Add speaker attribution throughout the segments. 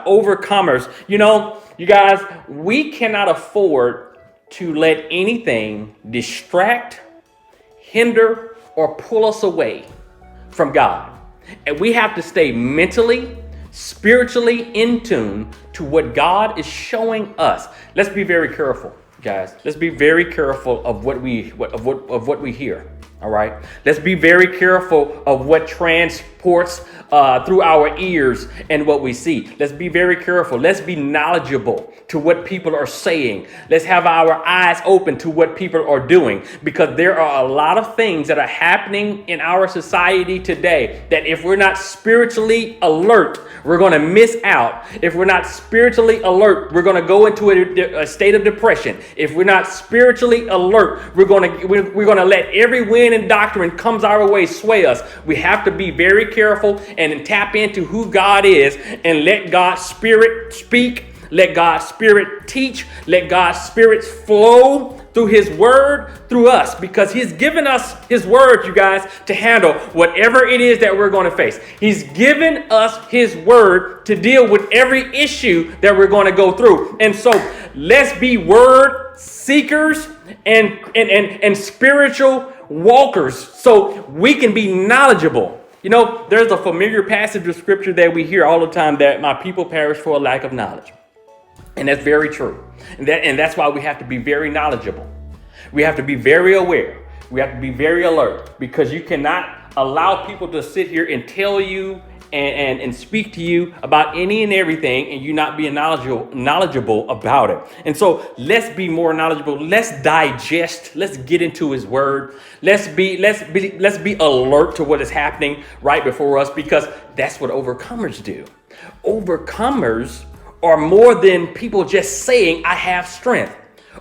Speaker 1: Overcomers. You know, you guys, we cannot afford to let anything distract, hinder, or pull us away from God. And we have to stay mentally, spiritually in tune to what God is showing us. Let's be very careful, guys. Let's be very careful of what we hear. All right. Let's be very careful of what transports through our ears and what we see. Let's be very careful. Let's be knowledgeable to what people are saying. Let's have our eyes open to what people are doing, because there are a lot of things that are happening in our society today that if we're not spiritually alert, we're going to miss out. If we're not spiritually alert, we're going to go into a state of depression. If we're not spiritually alert, we're going to let every wind and doctrine comes our way sway us. We have to be very careful and tap into who God is and let God's Spirit speak. Let God's Spirit teach. Let God's Spirit flow through His Word through us, because He's given us His Word, you guys, to handle whatever it is that we're going to face. He's given us His Word to deal with every issue that we're going to go through. And so let's be word seekers and spiritual walkers so we can be knowledgeable. You know, there's a familiar passage of scripture that we hear all the time, that my people perish for a lack of knowledge. And that's very true. And that's why we have to be very knowledgeable. We have to be very aware. We have to be very alert, because you cannot allow people to sit here and tell you and speak to you about any and everything and you not being knowledgeable about it. And so let's be more knowledgeable. Let's digest. Let's get into His Word. Let's be alert to what is happening right before us, because that's what overcomers do. Overcomers are more than people just saying, I have strength.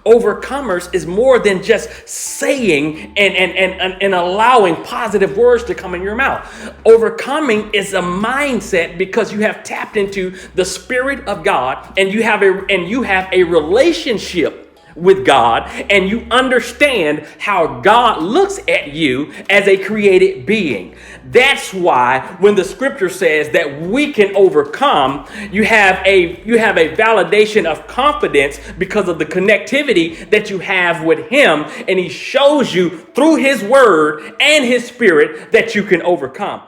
Speaker 1: Overcomers is more than just saying and allowing positive words to come in your mouth. Overcoming is a mindset, because you have tapped into the Spirit of God, and you have a relationship with God, and you understand how God looks at you as a created being. That's why when the scripture says that we can overcome, you have a validation of confidence because of the connectivity that you have with Him, and He shows you through His Word and His Spirit that you can overcome.